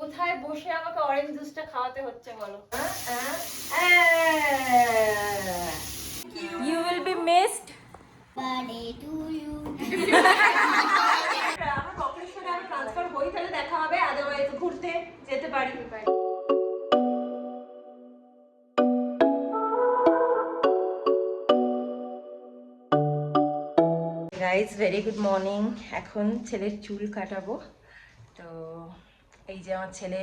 কোথায় বসে আমাকে অরেঞ্জ জুসটা খাওয়াতে হচ্ছে বলো? You will be missed. Birthday to you. আমার পকেটের সাথে আমি ট্রান্সফার হই তাহলে দেখা হবে, আদারওয়াইজ ঘুরতে যেতে পারি। Guys very good morning. এখন ছেলের চুল কাটাবো। তো এই যে আমার ছেলে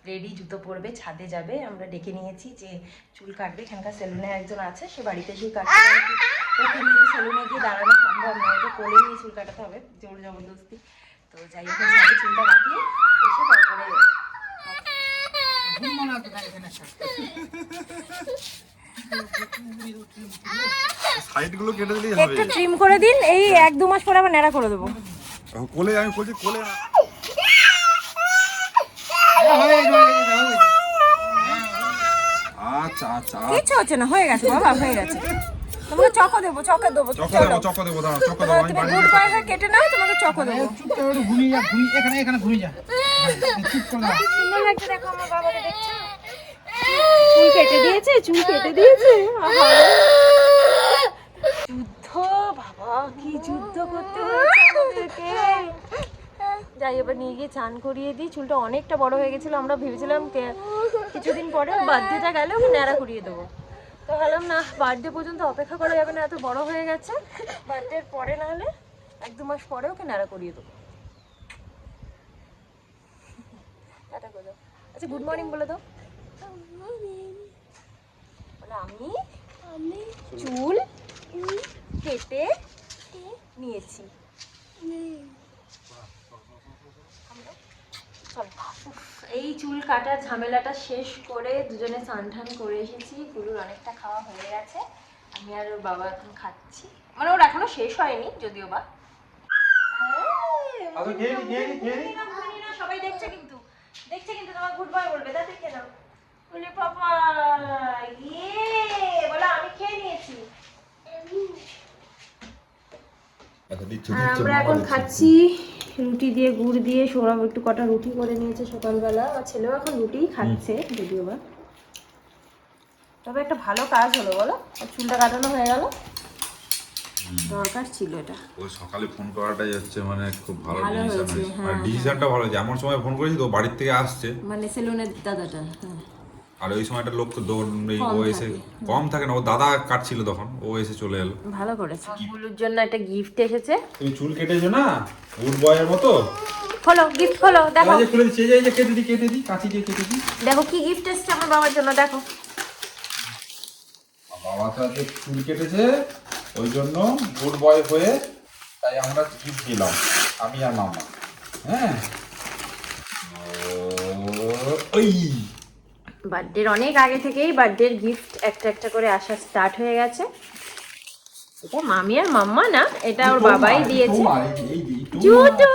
রেডি, জুতো পরবে, ছাদে যাবে। আমরা ডেকে নিয়েছি যে চুল কাটবে, এখানকার সেলুনে একজন আছে, সে বাড়িতে এসেই কাটবে। ওকে নিয়ে সেলুনে গিয়ে দাঁড়ানো সম্ভব নয়, ওকে কোলে নিয়ে চুল কাটাতে হবে জোর জবরদস্তি। তো যাই হোক, ছাদে চুলটা কাটিয়ে এসে তারপরে সাইডগুলো কেটে দিলেই হবে। একটু ট্রিম করে দিন, এই 1-2 মাস পরে আবার ন্যাড়া করে দেবো। কোলে আমি বলছি কোলে আচ্ছা আচ্ছা কিছু হচ্ছে না, হয়ে গেছে বাবা, হয়ে গেছে। তোমাকে চকো দেবো, চকো দেবো, চকো দেবো দাঁড়া, চকো দেবো আমি বাড়ি গুড বাই হয়ে কেটে নাও, তোমাকে চকো দেবো। ঘুমিয়ে যা, এখানে ঘুমিয়ে যা। চুপ কর না। সুন্দর লাগছে দেখো আমার বাবাকে, দেখছো? চুল কেটে দিয়েছে, চুল কেটে দিয়েছে। যুদ্ধ বাবা, কি যুদ্ধ করতে হয়েছে আমাদেরকে। যাই এবার নিয়ে গিয়ে চান করিয়ে দিই। চুলটা অনেকটা বড় হয়ে গেছিলো, আমরা ভেবেছিলাম কিছুদিন পরে বার্থডেটা গেলে ওকে ন্যাড়া করিয়ে দেবো। তো ভাবলাম না, বার্থডে পর্যন্ত অপেক্ষা করা যাবে না, এত বড় হয়ে গেছে। বার্থডের পরে না হলে 1-2 মাস পরে ওকে ন্যাড়া করিয়ে দেবো। টাটা করে দাও। আচ্ছা গুড মর্নিং বলে দাও। বলে আমি চুল কেটে নিয়েছি। এই চুল কাটার ঝামেলাটা শেষ করে দুজনে স্নান টান করে এসেছি। গুরুর অনেকটা খাওয়া হয়ে গেছে, আমি আর ওর বাবা এখন খাচ্ছি। মানে ওর এখনো শেষ হয়নি যদিও বা। সবাই দেখছে কিন্তু, তোমার গুড বাই বলবে, তা দেখে নাও। বলে পাপা ইয়ে বলে আমি খেয়ে নিয়েছি। আমরা এখন খাচ্ছি রুটি দিয়ে, গুড় দিয়ে। সৌরভ একটু কটা রুটি করে নিয়েছে সকালবেলা, আর ছেলেও এখন রুটিই খাচ্ছে যদিও বা। তবে একটা ভালো কাজ হলো বলো, চুলটা কাটানো হয়ে গেল, দরকার ছিল এটা। ওই সকালে ফোন করাটাই হচ্ছে মানে খুব ভালো ভালো ডিসিশন হয়েছে, হয়েছে। হ্যাঁ, মানে ডিসিশনটা ভালো হয়েছে। এমন সময় ফোন করেছি তো বাড়ির থেকে আসছে, মানে সেলুনের দাদাটা, হ্যাঁ। আর ওই সময়টা লোক কম ও এসে থাকে। কম থাকে না, ও দাদা কাটছিল তখন, ও এসে চলে এলো। ভালো করেছে। গুলুর জন্য একটা গিফট এসেছে। তুমি চুল কেটেছো না গুড বয়ের মতো? খোলো, গিফট খোলো, দেখো। এই যে খুলে দিচ্ছি, এই যে কেটে দি কাঁচি দিয়ে কেটে দি। দেখো কি গিফট এসেছে আমার বাবার জন্য, দেখো। বাবা তো আজকে চুল কেটেছে, ওই জন্য গুড বয় হয়ে তাই আমরা গিফট দিলাম আমি আর মামা। হ্যাঁ ওই বার্থডের অনেক আগে থেকেই বার্থডের গিফট একটা একটা করে আসা স্টার্ট হয়ে গেছে। এটা মামি আর মাম্মা না, এটা ওর বাবাই দিয়েছে। জুতো,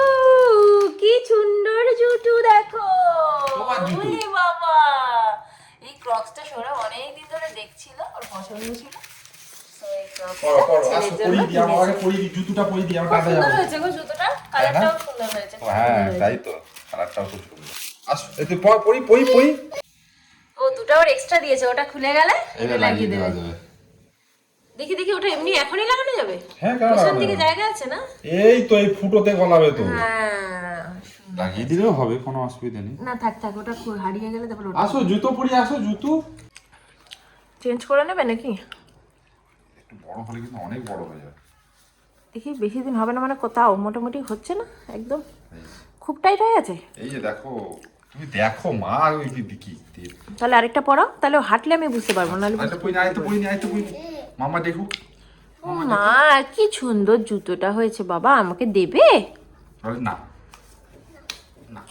কি সুন্দর জুতো দেখো। ওরে বাবা, এই ক্রক্সটা সোনা অনেকদিন ধরে দেখছিল, ওর পছন্দ ছিল। তো এই ক্রক্সটা ছেলের জন্য কিনেছে। জুতোটা পরি দি, খুব সুন্দর হয়েছে গো জুতোটা, কালারটাও সুন্দর হয়েছে। হ্যাঁ তাই তো, কালারটাও খুব সুন্দর। আসো এতে পরি ও দুটো ওর এক্সট্রা দিয়েছে, ওটা খুলে গেলে এটা লাগিয়ে দেবে। দেখি ওটা এমনি এখনই লাগানো যাবে? হ্যাঁ কেন পেছন দিকে জায়গা আছে না? এই তো এই ফুটোতে গলাবে তো, হ্যাঁ লাগিয়ে দিলেও হবে, কোনো অসুবিধা নেই। না থাক ওটা হারিয়ে গেলে তারপর ওটা আসো জুতো পরি, আসো জুতো চেঞ্জ করে নেবে নাকি? একটু বড় হলে কিন্তু অনেক বড় হয়ে যাবে। দেখি বেশি দিন হবে না, মানে কোথাও মোটামুটি হচ্ছে না একদম, খুব টাইট হয়ে গেছে। এই যে দেখো, তুমি দেখো মা ওই কি তাহলে আরেকটা পরাও, তাহলে হাঁটলে আমি বুঝতে পারবো না। আরেকটা পরি মামা দেখুক। মা কি সুন্দর জুতোটা হয়েছে, বাবা আমাকে দেবে? না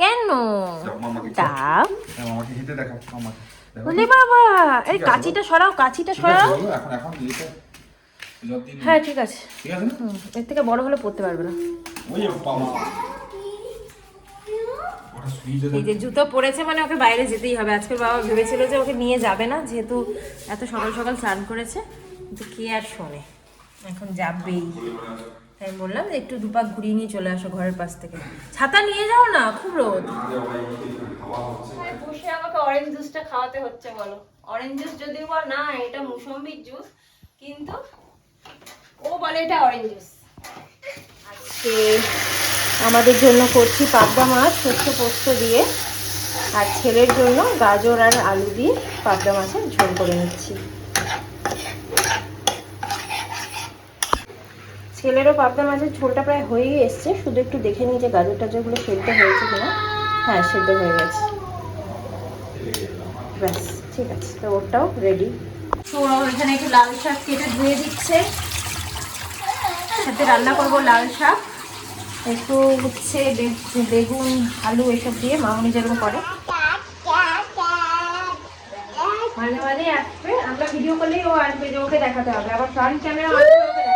কেন? মামাকে দাও। মামাকে হিতে দেখাও, মামাকে বলে বাবা, এই কাঁচিটা সরাও, এখন দিতে যতদিন। হ্যাঁ ঠিক আছে, ঠিক আছে না? এর থেকে বড় হলে পড়তে পারবে না। ওই মামা ওটা সুইজে এই যে জুতো পরেছে মানে ওকে বাইরে যেতেই হবে। আজকের বাবা ভেবেছিল যে ওকে নিয়ে যাবে না, যেহেতু এত সকাল সকাল স্নান করেছে, কিন্তু কে আর শোনে, এখন যাবেই। তাই বললাম যে একটু দুপাক ঘুরিয়ে নিয়ে চলে আসো ঘরের পাশ থেকে। ছাতা নিয়ে যাও না, খুব রোদ। বসে আমাকে অরেঞ্জ জুসটা খাওয়াতে হচ্ছে বলো। অরেঞ্জ জুস যদিও বা না, এটা মুসম্বির জুস, কিন্তু ও বলে এটা অরেঞ্জ জুস। আজকে আমাদের জন্য করছি পাবদা মাছ শস্য পোস্ত দিয়ে, আর ছেলের জন্য গাজর আর আলু দিয়ে পাবদা মাছের ঝোল করে নিচ্ছি। ছেলেরও পাবদা মাছের ঝোলটা প্রায় হয়েই এসছে, শুধু একটু দেখে নিই যে গাজর টাজরগুলো সেদ্ধ হয়েছে কিনা। হ্যাঁ, সেদ্ধ হয়ে গেছে, ব্যাস ঠিক আছে। তো ওটাও রেডি। তো এখানে একটু লাল শাক কেটে ধুয়ে দিচ্ছে, সাথে রান্না করব লাল শাক, একটু হচ্ছে বেগুন আলু এসব দিয়ে মামুনি যেগুলো করে। মাঝে মাঝে আসবে, আমরা ভিডিও করলেই ও আসবে, যে ওকে দেখাতে হবে, আবার ফ্রন্ট ক্যামেরা ওকে দেখাতে হবে।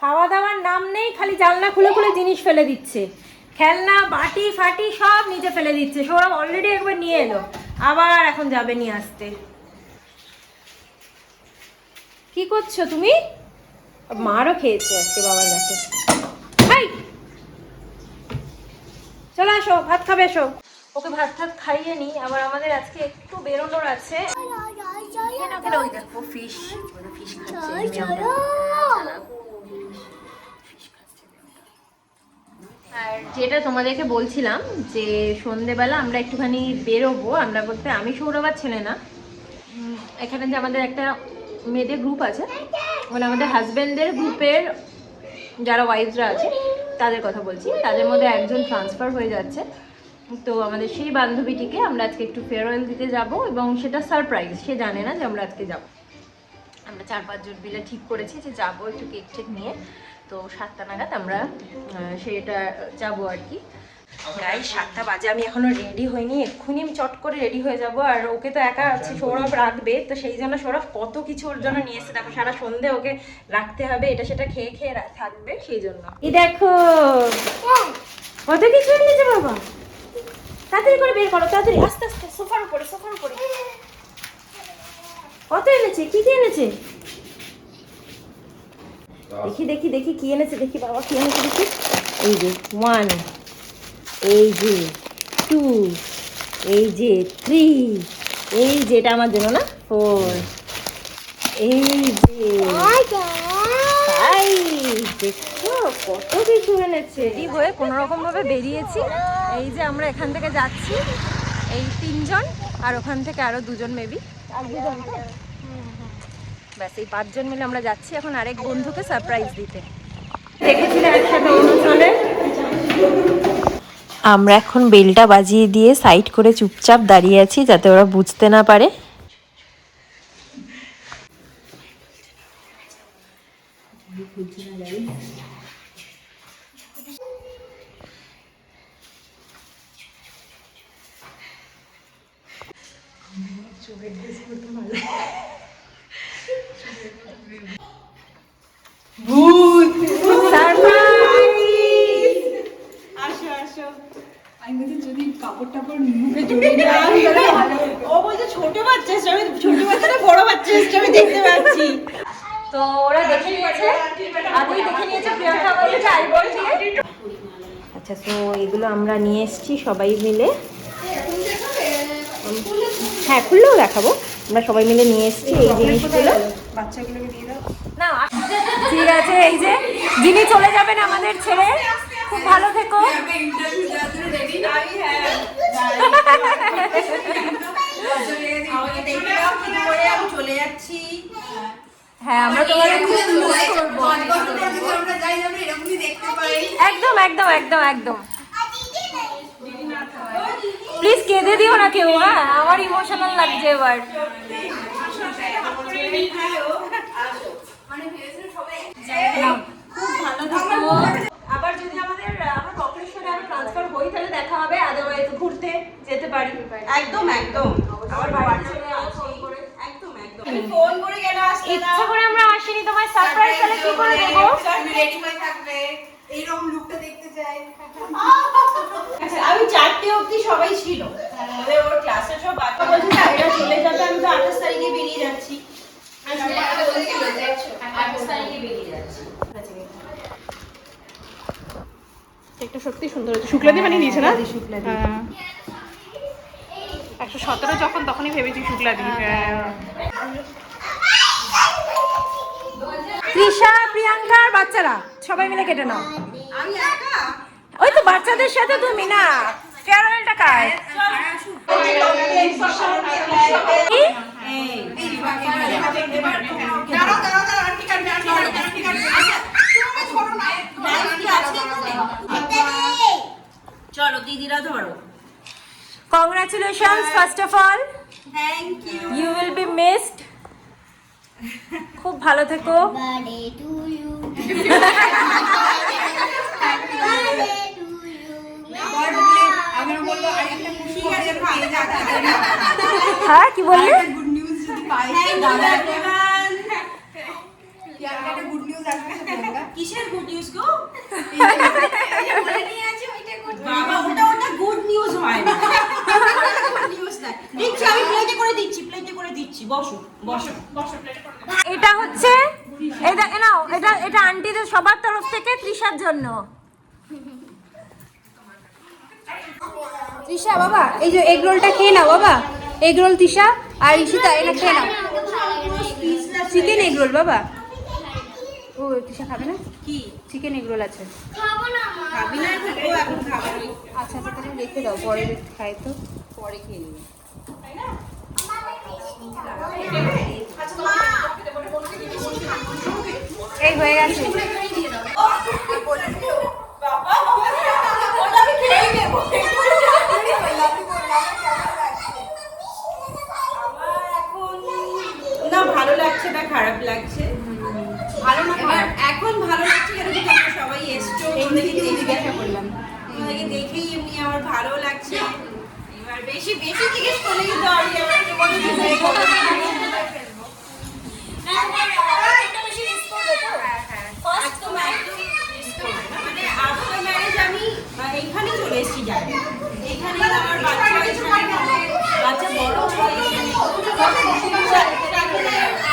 খাওয়া দাওয়ার নাম নেই, খালি জানলা খুলে খুলে জিনিস ফেলে দিচ্ছে, খেলনা বাটি ফাটি সব নিচে ফেলে দিচ্ছে। সৌরভ অলরেডি একবার নিয়ে এলো, আবার এখন যাবে নিয়ে আসতে। কি করছো তুমি? মারও খেয়েছে আজকে বাবার কাছে। চলে আসো, ভাত খাবে, এসো। ওকে ভাত টাত খাইয়ে নি, আবার আমাদের আজকে একটু বেরোনোর আছে। ওই দেখো ফিশ, ফিশ খাচ্ছে। আর যেটা তোমাদেরকে বলছিলাম যে সন্ধেবেলা আমরা একটুখানি বেরোবো, আমরা বলতে আমি সৌরভার ছেলে না, এখানে যে আমাদের একটা মেয়েদের গ্রুপ আছে, মানে আমাদের হাজব্যান্ডের গ্রুপের যারা ওয়াইফসরা আছে তাদের কথা বলছি, তাদের মধ্যে একজন ট্রান্সফার হয়ে যাচ্ছে। তো আমাদের সেই বান্ধবীটিকে আমরা আজকে একটু ফেয়ারওয়েল দিতে যাব, এবং সেটা সারপ্রাইজ, সে জানে না যে আমরা আজকে যাব। আমরা 4-5 জন মিলে ঠিক করেছি যে যাবো একটু কেক টেক নিয়ে। তো 7টা নাগাদ আমরা সেটা যাবো আর কি। প্রায় 7টা বাজে, আমি এখনো রেডি হইনি, এক্ষুনি আমি চট করে রেডি হয়ে যাব। আর ওকে তো একা আছে, সৌরভ রাখবে, তো সেই জন্য সৌরভ কত কিছু ওর জন্য নিয়ে এসে, দেখো সারা সন্ধে ওকে রাখতে হবে, এটা সেটা খেয়ে খেয়ে থাকবে, সেই জন্য। এই দেখো কত কিছু এনেছে বাবা, তাড়াতাড়ি করে বের করো, তাড়াতাড়ি, আস্তে আস্তে, সোফার উপরে সোফার উপরে। কত এনেছে, কি কি এনেছে? দেখি দেখি দেখি কি এনেছে, দেখি বাবা কি এনেছে দেখি। এই যে 1, এই যে 2, এই যে 3, এই যে এটা আমার জন্য না 4, এই যে 5, দেখো কত কিছু এনেছে। রেডি হয়ে কোনোরকম ভাবে বেরিয়েছি, এই যে আমরা এখান থেকে যাচ্ছি, এই 3 জন, আর ওখান থেকে আরো 2 জন মেবি, আর 2 জন, ব্যাস এই 5 জন মিলে আমরা যাচ্ছি এখন আরেক বন্ধুকে সারপ্রাইজ দিতে। দেখেছিলে একসাথে অনুষ্ঠানে। আমরা এখন বেলটা বাজিয়ে দিয়ে সাইড করে চুপচাপ দাঁড়িয়ে আছি, যাতে ওরা বুঝতে না পারে। তো ওরা দেখে নিয়েছে, আগেই দেখে নিয়েছে প্রিয়াঙ্কা বলেছে আইবল দিয়ে। আচ্ছা, তো এগুলো আমরা নিয়ে এসেছি সবাই মিলে। হ্যাঁ, খুললেও দেখাবো। আমরা সবাই মিলে নিয়ে এসেছি এই জিনিসগুলো। বাচ্চাগুলোকে দিয়ে দাও না। ঠিক আছে, এই যে যিনি চলে যাবেন আমাদের ছেড়ে, খুব ভালো থেকো। চলে যাচ্ছি। হ্যাঁ আমরা তোমাদের খুব মিস করবো। একদম একদম একদম একদম। প্লিজ কেঁদে দিও না কেউ, হ্যাঁ আমার ইমোশনাল লাগছে এবার। আবার যদি আমাদের আমরা কখলেশ্বরে আবার ট্রান্সফার হই তাহলে দেখা হবে, আদারওয়াইজ ঘুরতে যেতে পারি। একদম একদম আবার বাড়িতে চলে আসো করে। একদম একদম তুমি ফোন করে গেলে আসলে না ইচ্ছা করে আমরা আসিনি, তোমায় সারপ্রাইজ তাহলে কি করে দেবো? রেডি হয়ে থাকবে এইরকম লুকটা দেখতে চাই। আচ্ছা আমি 4টে অবধি সবাই ছিল, তবে ওর ক্লাসে সব বাচ্চা বলছে না এরা চলে যাবে, আমি তো 28 তারিখে বেরিয়ে যাচ্ছি। একটা সত্যি সুন্দর হচ্ছে, শুক্লাদি বানিয়ে দিয়েছে না? 117 যখন তখনই ভেবেছি শুক্লাদি। তৃষা, প্রিয়াঙ্কা আর বাচ্চারা সবাই মিলে কেটে নাও। আমি একা ওই তো বাচ্চাদের সাথে তুমি না, ফেয়ারওয়েলটা কার? কি? চলো দিদিরা ধরো। Congratulations first of all, thank you. you will be missed. খুব ভালো থেকো। Birthday to you. Birthday to you. আমি বলবো আরেকটা খুশি আছে ভাই দাদা। হ্যাঁ কি বললে? গুড নিউজ যদি পাই দাদা এভরিওয়ান। কি আর একটা গুড নিউজ আসবে না? কিসের গুড নিউজ গো? বলে নিয়ে আছে ওইটা গুড নিউজ। বাবা ওটা গুড নিউজ হয় না। গুড নিউজ না। দিচ্ছি আমি প্লেটে করে দিচ্ছি। বসো প্লেটে করে। এটা হচ্ছে এটা নাও, এটা আন্টিদের সবার তরফ থেকে তৃষার জন্য। তৃষা বাবা এই যে এগ রোলটা খেয়ে নাও বাবা, এগ রোল তৃষা আর ঈশিতা এটা খেয়ে নাও। চিকেন এগ রোল বাবা। ও তৃষা খাবে না? কি চিকেন এগ রোল আছে। খাবো না মা। খাবি না ও এখন খাবে না। আচ্ছা তো তাহলে রেখে দাও, পরে খাই তো। পরে খেয়ে নিবি। এই হয়ে গেছে। না ভালো লাগছে না খারাপ লাগছে? ভালো না খারাপ? এখন ভালো লাগছে কেন কি তোমরা সবাই এসছো, তোমাদেরকে জিজ্ঞাসা করলাম। তোমাদেরকে দেখেই এমনি আমার ভালো লাগছে। এবার বেশি জিজ্ঞেস করলে কিন্তু আমি আমার বলে দিতে মানে আফটার ম্যারেজ আমি এইখানে চলে এসেছি যাই। এখানে আমার বাচ্চা বড়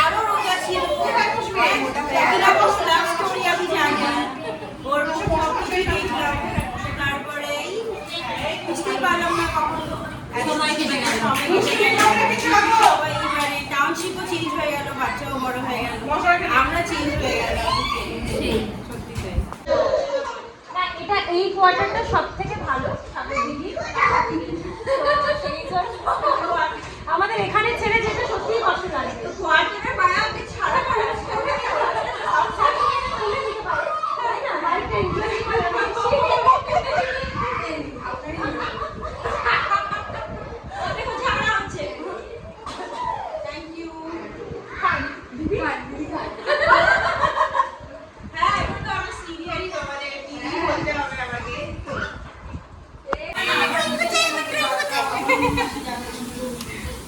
আরো রোজা ছিল, লাভ স্টোরি আমি জানি, ওর সবকিছুই দেখলাম। তারপরে বুঝতেই পারলাম না কখন সবাই মানে টাউনশিপও চেঞ্জ হয়ে গেল, বাচ্চাও বড় হয়ে গেল, আমরা চেঞ্জ হয়ে গেল। সত্যি তাই। না এটা এই কোয়ার্টারটা সবথেকে ভালো দিদি। আমাদের এখানে ছেড়ে যেতে সত্যিই কষ্ট লাগে। কোয়ার্টারে বানাতে ছাড়া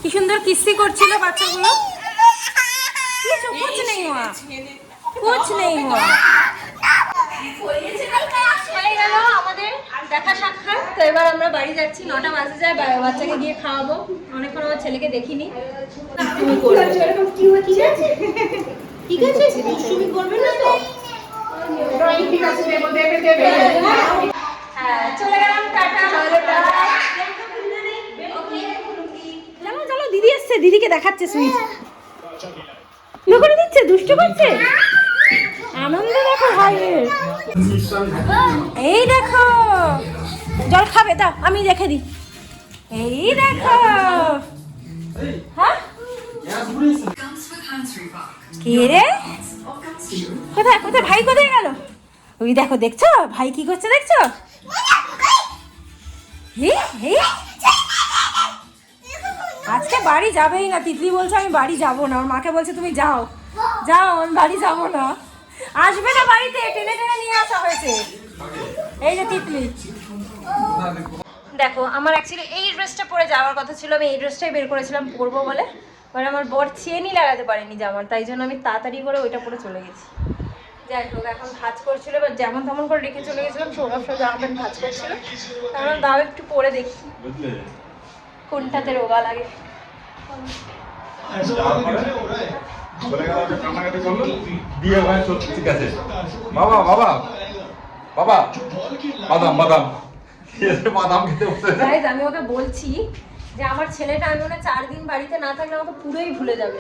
কি সুন্দর কিস্তি করছিল বাচ্চাগুলো। কুছ নেই হুয়া, কুছ নেই হুয়া। হয়ে গেল আমাদের দেখা সাক্ষাৎ। তো এবার আমরা বাড়ি যাচ্ছি, 9টা বাজে যায়, বাচ্চাকে গিয়ে খাওয়াবো। অনেকক্ষণ আমার ছেলেকে দেখিনি। ঠিক আছে দুষ্টুমি করবে না তো? হ্যাঁ চলে গেলাম, টাটা। চলো চলো, দিদি এসছে, দিদিকে দেখাচ্ছে সুইচ করে দিচ্ছে, দুষ্টু করছে। আনন্দ দেখো ভাইয়ের। এই দেখো জল খাবে, দাও আমি রেখে দিই। এই দেখো হ্যাঁ কে রে? কোথায় কোথায় ভাই কোথায় গেল? ওই দেখো, দেখছো ভাই কি করছে দেখছো? আজকে বাড়ি যাবেই না। তিতলি বলছে আমি বাড়ি যাব না, ওর মাকে বলছে তুমি যাও যাও, আমি বাড়ি যাব না। আসবে না বাড়িতে, টেনে টেনে নিয়ে আসা হয়েছে। এই যে তিতলি, দেখো আমার অ্যাকচুয়ালি এই ড্রেসটা পরে যাওয়ার কথা ছিল, আমি এই ড্রেসটাই বের করেছিলাম পরবো বলে, মানে আমার বর চেনই লাগাতে পারেনি জামার, তাই জন্য আমি তাড়াতাড়ি করে ওইটা পরে চলে গেছি। যাই হোক, এখন ভাজ করছিল, এবার যেমন তেমন করে রেখে চলে গেছিলাম, সৌরভ সব জামা প্যান্ট ভাজ করছিল, কারণ দাও একটু পরে দেখি কোনটাতে রোগা লাগে। ঠিক আছে বাবা বাবা বাবা, বাদাম বাদাম বাদাম খেতে বসে। গাইস আমি ওকে বলছি যে আমার ছেলেটা আমি মনে 4 দিন বাড়িতে না থাকলে আমাকে পুরোই ভুলে যাবে।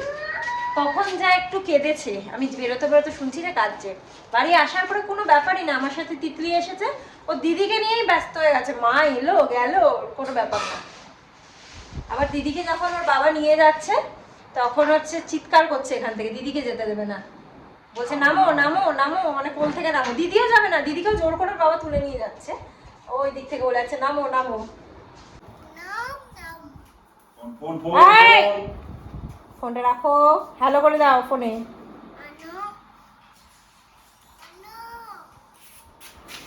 তখন যা একটু কেঁদেছে, আমি বেরোতে বেরোতে শুনছি যে কাঁদছে। বাড়ি আসার পরে কোনো ব্যাপারই না, আমার সাথে তিতলি এসেছে, ও দিদিকে নিয়েই ব্যস্ত হয়ে গেছে, মা এলো গেল কোনো ব্যাপার না। আবার দিদিকে যখন ওর বাবা নিয়ে যাচ্ছে তখন হচ্ছে চিৎকার করছে এখান থেকে, দিদিকে যেতে দেবে না, বলছে নামো নামো নামো, মানে কোল থেকে নামো। দিদিও যাবে না, দিদিকেও জোর করে বাবা তুলে নিয়ে যাচ্ছে, ওই দিক থেকে বলে যাচ্ছে নামো নামো। ফোনটা রাখো, হ্যালো করে দাও ফোনে।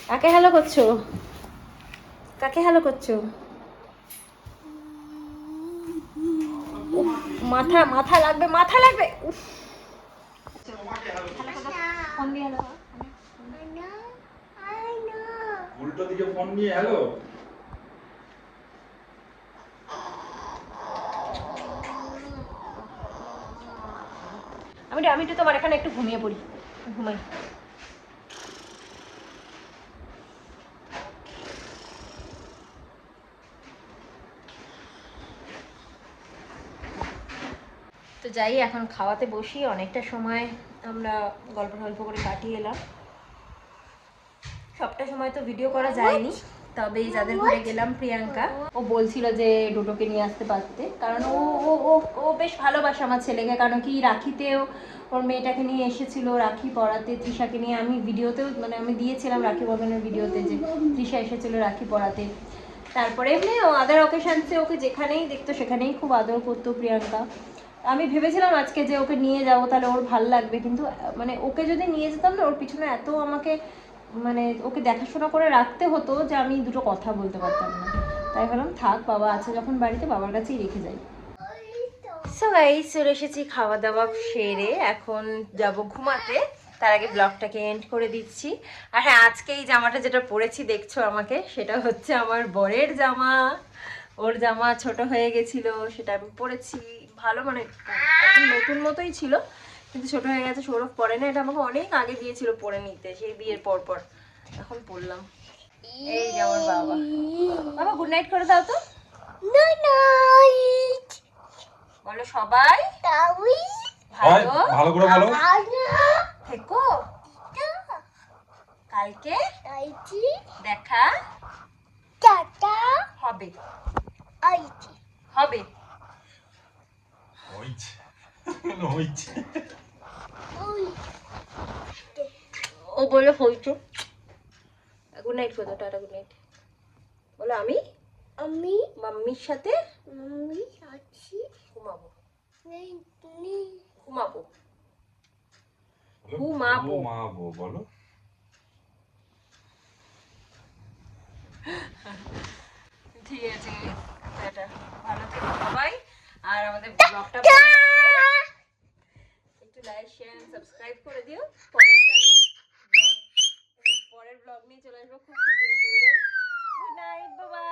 কাকে হ্যালো করছো? কাকে হ্যালো করছো? মাথা মাথা লাগবে, মাথা লাগবে। উফ, ফোন দিয়ে হ্যালো। উল্টো দিকে ফোন নিয়ে হ্যালো। আমি তো তোমার এখানে একটু ঘুমিয়ে পড়ি, ঘুমাই। তো যাই, এখন খাওয়াতে বসি, অনেকটা সময় আমরা গল্প করে কাটিয়ে এলাম। সবটা সময় তো ভিডিও করা যায়নি, তবে যাদের ঘরে গেলাম, প্রিয়াঙ্কা ও বলছিল যে ডোডোকে নিয়ে আসতে পারতে, কারণ ও ও ও ও বেশ ভালোবাসে আমার ছেলেকে, কারণ কি রাখিতেও ওর মেয়েটাকে নিয়ে এসেছিল রাখি পরাতে, তৃষাকে নিয়ে আমি ভিডিওতেও মানে আমি দিয়েছিলাম রাখি বন্ধনের ভিডিওতে যে তৃষা এসেছিল রাখি পরাতে। তারপরে এমনি আদার অকেশানসে ওকে যেখানেই দেখতো সেখানেই খুব আদর করতো প্রিয়াঙ্কা। আমি ভেবেছিলাম আজকে যে ওকে নিয়ে যাবো তাহলে ওর ভাল লাগবে, কিন্তু মানে ওকে যদি নিয়ে যেতাম না, ওর পিছনে এত আমাকে মানে ওকে দেখাশোনা করে রাখতে হতো যে আমি দুটো কথা বলতে পারতাম না। তাই ভাবলাম থাক, বাবা আছে যখন বাড়িতে, বাবার কাছেই রেখে যাই। সো গাইস, চলে এসেছি খাওয়া দাওয়া সেরে, এখন যাব ঘুমাতে। তার আগে ব্লগটাকে এন্ড করে দিচ্ছি। আর হ্যাঁ, আজকে এই জামাটা যেটা পরেছি দেখছো আমাকে, সেটা হচ্ছে আমার বরের জামা। ওর জামা ছোট হয়ে গেছিল, সেটা আমি পরেছি। ভালো মানে একদম নতুন মতোই ছিল, কিন্তু ছোট হয়ে গেছে, সৌরভ পরে না। এটা আমাকে অনেক আগে দিয়েছিল পরে নিতে, সেই বিয়ের পর পর এখন পরলাম। এই যে আমার বাবা। বাবা গুড নাইট করে দাও তো। বলো সবাই ভালো ভালো করে বলো। থেকো, কালকে দেখা হবে হবে। ও বলে হইতো। গুড নাইট করে দাও, টাটা গুড নাইট বলো। আমি মাম্মির সাথে ঘুমাবো ঘুমাবো ঘুমাবো বলো। ঠিক আছে, টাটা, ভালো থেকো সবাই। আর আমাদের ব্লগটা ভালো লাগলে একটু লাইক শেয়ার সাবস্ক্রাইব করে দিও। পরের ব্লগ নিয়ে চলে আসবো খুব শীঘ্রই। Good night, bye bye.